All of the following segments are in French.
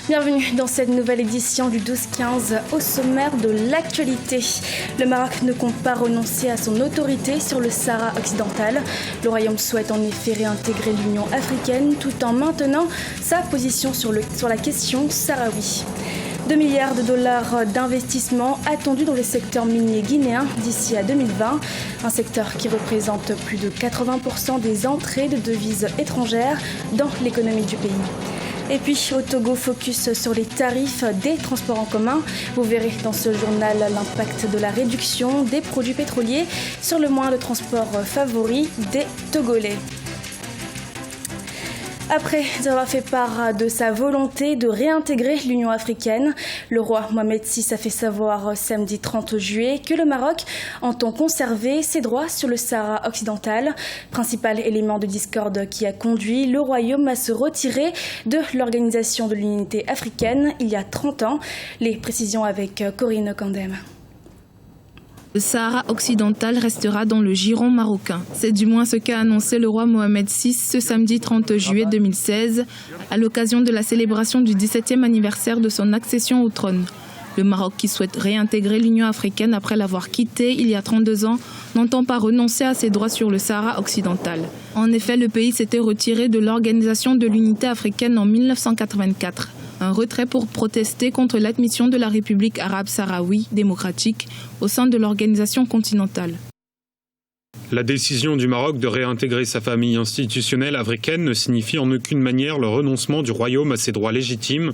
Bienvenue dans cette nouvelle édition du 12-15 au sommaire de l'actualité. Le Maroc ne compte pas renoncer à son autorité sur le Sahara occidental. Le Royaume souhaite en effet réintégrer l'Union africaine tout en maintenant sa position sur la question sahraoui. 2 milliards de dollars d'investissement attendus dans le secteur minier guinéen d'ici à 2020, un secteur qui représente plus de 80% des entrées de devises étrangères dans l'économie du pays. Et puis au Togo, focus sur les tarifs des transports en commun. Vous verrez dans ce journal l'impact de la réduction des produits pétroliers sur le moyen de transport favori des Togolais. Après avoir fait part de sa volonté de réintégrer l'Union africaine, le roi Mohamed VI a fait savoir samedi 30 juillet que le Maroc entend conserver ses droits sur le Sahara occidental, principal élément de discorde qui a conduit le royaume à se retirer de l'Organisation de l'Unité africaine il y a 30 ans. Les précisions avec Corinne Kandem. Le Sahara occidental restera dans le giron marocain. C'est du moins ce qu'a annoncé le roi Mohamed VI ce samedi 30 juillet 2016 à l'occasion de la célébration du 17e anniversaire de son accession au trône. Le Maroc, qui souhaite réintégrer l'Union africaine après l'avoir quittée il y a 32 ans, n'entend pas renoncer à ses droits sur le Sahara occidental. En effet, le pays s'était retiré de l'Organisation de l'Unité africaine en 1984. Un retrait pour protester contre l'admission de la République arabe sahraoui démocratique au sein de l'organisation continentale. La décision du Maroc de réintégrer sa famille institutionnelle africaine ne signifie en aucune manière le renoncement du royaume à ses droits légitimes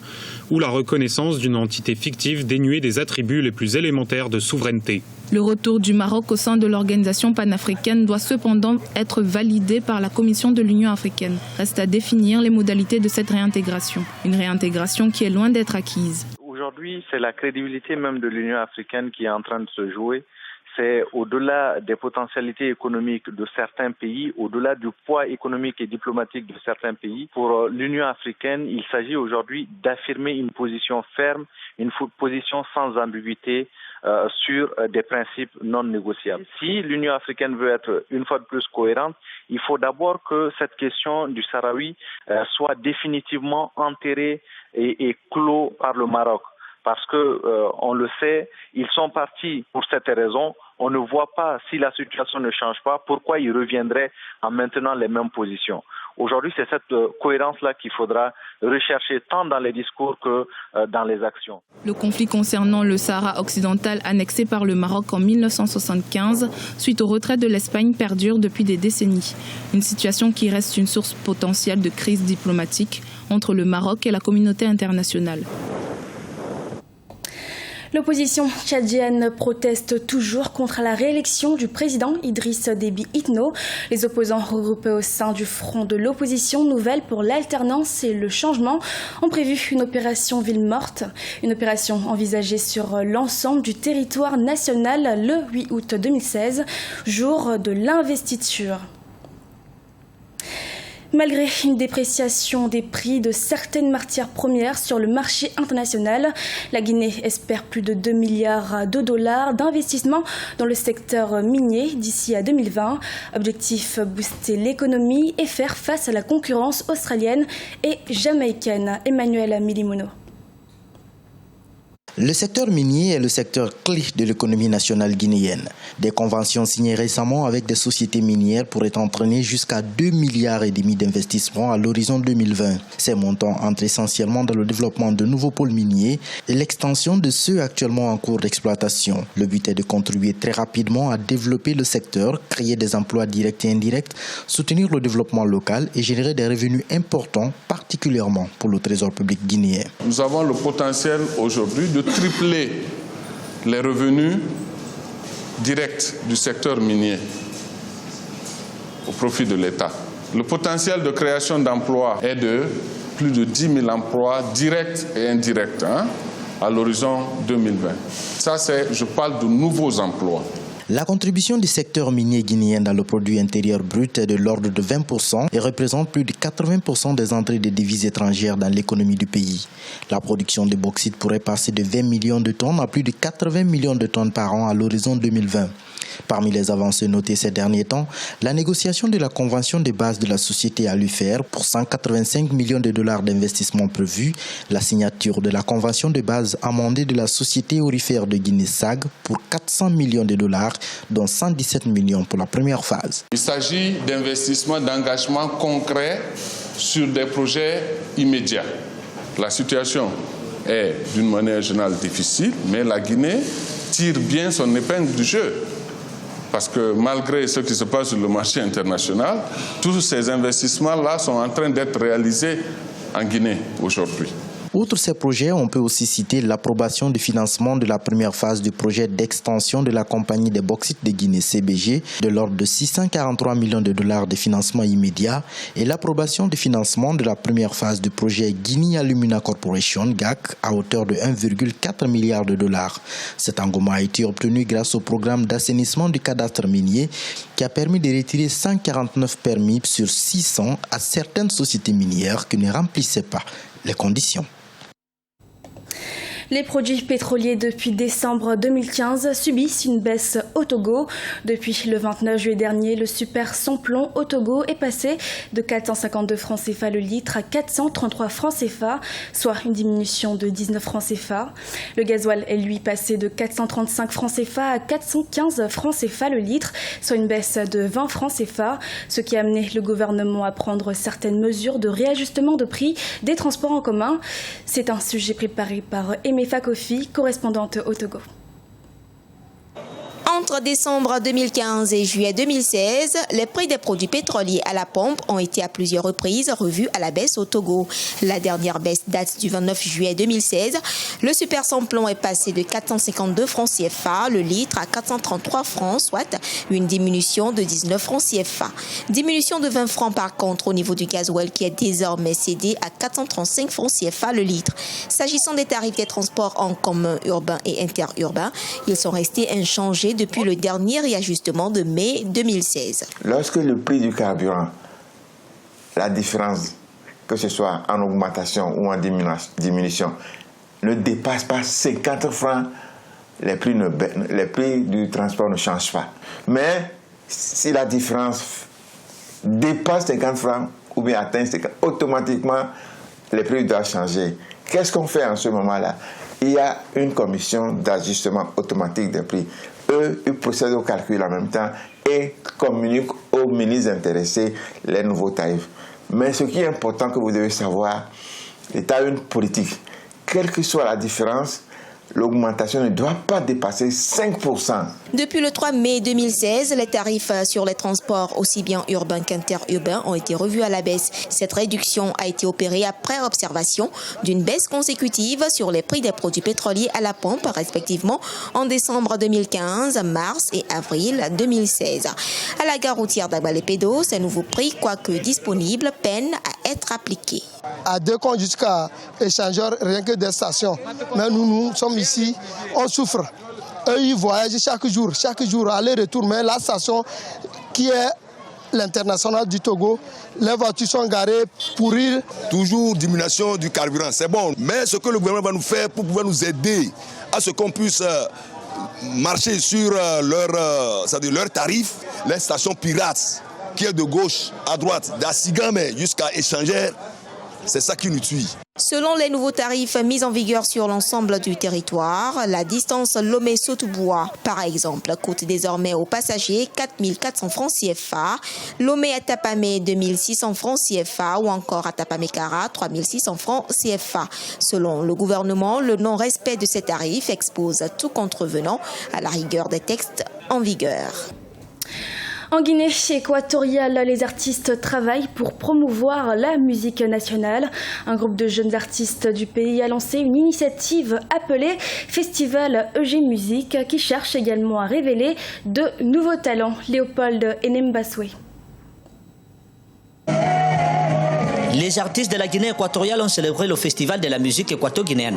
ou la reconnaissance d'une entité fictive dénuée des attributs les plus élémentaires de souveraineté. Le retour du Maroc au sein de l'organisation panafricaine doit cependant être validé par la Commission de l'Union africaine. Reste à définir les modalités de cette réintégration. Une réintégration qui est loin d'être acquise. Aujourd'hui, c'est la crédibilité même de l'Union africaine qui est en train de se jouer. C'est au-delà des potentialités économiques de certains pays, au-delà du poids économique et diplomatique de certains pays. Pour l'Union africaine, il s'agit aujourd'hui d'affirmer une position ferme, une position sans ambiguïté sur des principes non négociables. Si l'Union africaine veut être une fois de plus cohérente, il faut d'abord que cette question du Sahraoui soit définitivement enterrée et clos par le Maroc. Parce que, on le sait, ils sont partis pour cette raison. On ne voit pas, si la situation ne change pas, pourquoi ils reviendraient en maintenant les mêmes positions. Aujourd'hui, c'est cette cohérence-là qu'il faudra rechercher tant dans les discours que dans les actions. Le conflit concernant le Sahara occidental annexé par le Maroc en 1975, suite au retrait de l'Espagne, perdure depuis des décennies. Une situation qui reste une source potentielle de crise diplomatique entre le Maroc et la communauté internationale. L'opposition tchadienne proteste toujours contre la réélection du président Idriss Déby Itno. Les opposants regroupés au sein du front de l'opposition nouvelle pour l'alternance et le changement ont prévu une opération ville morte. Une opération envisagée sur l'ensemble du territoire national le 8 août 2016, jour de l'investiture. Malgré une dépréciation des prix de certaines matières premières sur le marché international, la Guinée espère plus de 2 milliards de dollars d'investissement dans le secteur minier d'ici à 2020. Objectif, booster l'économie et faire face à la concurrence australienne et jamaïcaine. Emmanuel Milimono. Le secteur minier est le secteur clé de l'économie nationale guinéenne. Des conventions signées récemment avec des sociétés minières pourraient entraîner jusqu'à 2,5 milliards d'investissements à l'horizon 2020. Ces montants entrent essentiellement dans le développement de nouveaux pôles miniers et l'extension de ceux actuellement en cours d'exploitation. Le but est de contribuer très rapidement à développer le secteur, créer des emplois directs et indirects, soutenir le développement local et générer des revenus importants, particulièrement pour le trésor public guinéen. Nous avons le potentiel aujourd'hui de tripler les revenus directs du secteur minier au profit de l'État. Le potentiel de création d'emplois est de plus de 10 000 emplois directs et indirects à l'horizon 2020. Ça, je parle de nouveaux emplois. La contribution du secteur minier guinéen dans le produit intérieur brut est de l'ordre de 20% et représente plus de 80% des entrées de devises étrangères dans l'économie du pays. La production de bauxite pourrait passer de 20 millions de tonnes à plus de 80 millions de tonnes par an à l'horizon 2020. Parmi les avancées notées ces derniers temps, la négociation de la convention de base de la société Alufer pour 185 millions de dollars d'investissement prévus, la signature de la convention de base amendée de la société aurifère de Guinée-SAG pour 400 millions de dollars, dont 117 millions pour la première phase. Il s'agit d'investissements, d'engagements concrets sur des projets immédiats. La situation est d'une manière générale difficile, mais la Guinée tire bien son épingle du jeu. Parce que malgré ce qui se passe sur le marché international, tous ces investissements-là sont en train d'être réalisés en Guinée aujourd'hui. Outre ces projets, on peut aussi citer l'approbation du financement de la première phase du projet d'extension de la compagnie des bauxites de Guinée CBG de l'ordre de 643 millions de dollars de financement immédiat et l'approbation du financement de la première phase du projet Guinea Alumina Corporation GAC à hauteur de 1,4 milliard de dollars. Cet engouement a été obtenu grâce au programme d'assainissement du cadastre minier qui a permis de retirer 149 permis sur 600 à certaines sociétés minières qui ne remplissaient pas les conditions. Les produits pétroliers depuis décembre 2015 subissent une baisse au Togo. Depuis le 29 juillet dernier, le super sans plomb au Togo est passé de 452 francs CFA le litre à 433 francs CFA, soit une diminution de 19 francs CFA. Le gasoil est lui passé de 435 francs CFA à 415 francs CFA le litre, soit une baisse de 20 francs CFA, ce qui a amené le gouvernement à prendre certaines mesures de réajustement de prix des transports en commun. C'est un sujet préparé par Fakofi, correspondante au Togo. Entre décembre 2015 et juillet 2016, les prix des produits pétroliers à la pompe ont été à plusieurs reprises revus à la baisse au Togo. La dernière baisse date du 29 juillet 2016. Le super sans plomb est passé de 452 francs CFA le litre à 433 francs, soit une diminution de 19 francs CFA. Diminution de 20 francs par contre au niveau du gasoil qui est désormais cédé à 435 francs CFA le litre. S'agissant des tarifs des transports en commun urbain et interurbain, ils sont restés inchangés depuis le dernier réajustement de mai 2016. Lorsque le prix du carburant, la différence, que ce soit en augmentation ou en diminution, ne dépasse pas 50 francs, les prix du transport ne changent pas. Mais si la différence dépasse 50 francs ou bien atteint 50, automatiquement, les prix doivent changer. Qu'est-ce qu'on fait en ce moment-là? Il y a une commission d'ajustement automatique des prix. Eux, ils procèdent au calcul en même temps et communiquent aux ministres intéressés les nouveaux tarifs. Mais ce qui est important que vous devez savoir, l'État a une politique. Quelle que soit la différence, l'augmentation ne doit pas dépasser 5%. Depuis le 3 mai 2016, les tarifs sur les transports aussi bien urbains qu'interurbains ont été revus à la baisse. Cette réduction a été opérée après observation d'une baisse consécutive sur les prix des produits pétroliers à la pompe, respectivement en décembre 2015, mars et avril 2016. À la gare routière d'Agbalépédo, ces nouveaux prix, quoique disponibles, peinent à être appliqués. À 2 comptes jusqu'à échangeurs, rien que des stations. Mais nous sommes ici, on souffre. Eux, ils voyagent chaque jour, aller-retour. Mais la station qui est l'international du Togo, les voitures sont garées pour ir. Toujours diminution du carburant, c'est bon. Mais ce que le gouvernement va nous faire pour pouvoir nous aider à ce qu'on puisse marcher sur leurs tarifs, les stations pirates, qui est de gauche à droite, d'Assigame jusqu'à Échangeur, c'est ça qui nous tue. Selon les nouveaux tarifs mis en vigueur sur l'ensemble du territoire, la distance Lomé-Sotouboua, par exemple, coûte désormais aux passagers 4 400 francs CFA, Lomé à Tapamé 2 600 francs CFA ou encore à Tapamé-Kara 3 600 francs CFA. Selon le gouvernement, le non-respect de ces tarifs expose tout contrevenant à la rigueur des textes en vigueur. En Guinée équatoriale, les artistes travaillent pour promouvoir la musique nationale. Un groupe de jeunes artistes du pays a lancé une initiative appelée Festival EG Musique qui cherche également à révéler de nouveaux talents. Léopold Enembaswe. Les artistes de la Guinée équatoriale ont célébré le Festival de la musique équato-guinéenne.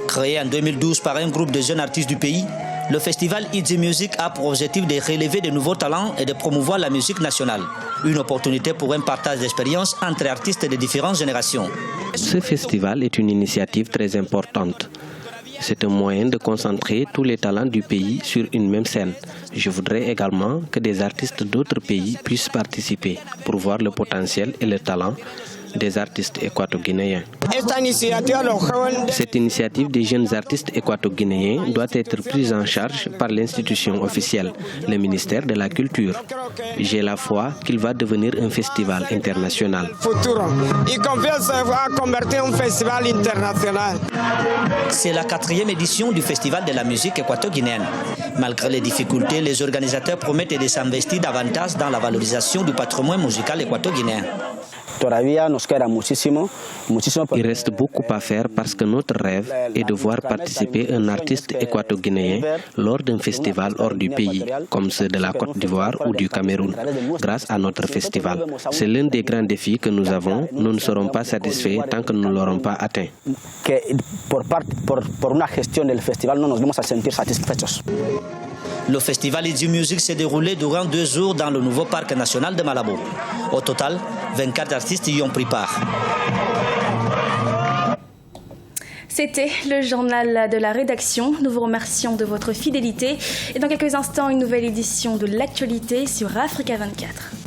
Créé en 2012 par un groupe de jeunes artistes du pays, Le festival Easy Music a pour objectif de relever de nouveaux talents et de promouvoir la musique nationale. Une opportunité pour un partage d'expériences entre artistes de différentes générations. Ce festival est une initiative très importante. C'est un moyen de concentrer tous les talents du pays sur une même scène. Je voudrais également que des artistes d'autres pays puissent participer pour voir le potentiel et le talent des artistes équato-guinéens. Cette initiative des jeunes artistes équato-guinéens doit être prise en charge par l'institution officielle, le ministère de la Culture. J'ai la foi qu'il va devenir un festival international. C'est la 4e édition du Festival de la musique équato-guinéenne. Malgré les difficultés, les organisateurs promettent de s'investir davantage dans la valorisation du patrimoine musical équato-guinéen. Il reste beaucoup à faire parce que notre rêve est de voir participer un artiste équato-guinéen lors d'un festival hors du pays, comme ceux de la Côte d'Ivoire ou du Cameroun, grâce à notre festival. C'est l'un des grands défis que nous avons. Nous ne serons pas satisfaits tant que nous ne l'aurons pas atteint. Le festival Easy Music s'est déroulé durant 2 jours dans le nouveau parc national de Malabo. Au total, 24 artistes y ont pris part. C'était le journal de la rédaction. Nous vous remercions de votre fidélité. Et dans quelques instants, une nouvelle édition de l'actualité sur Africa 24.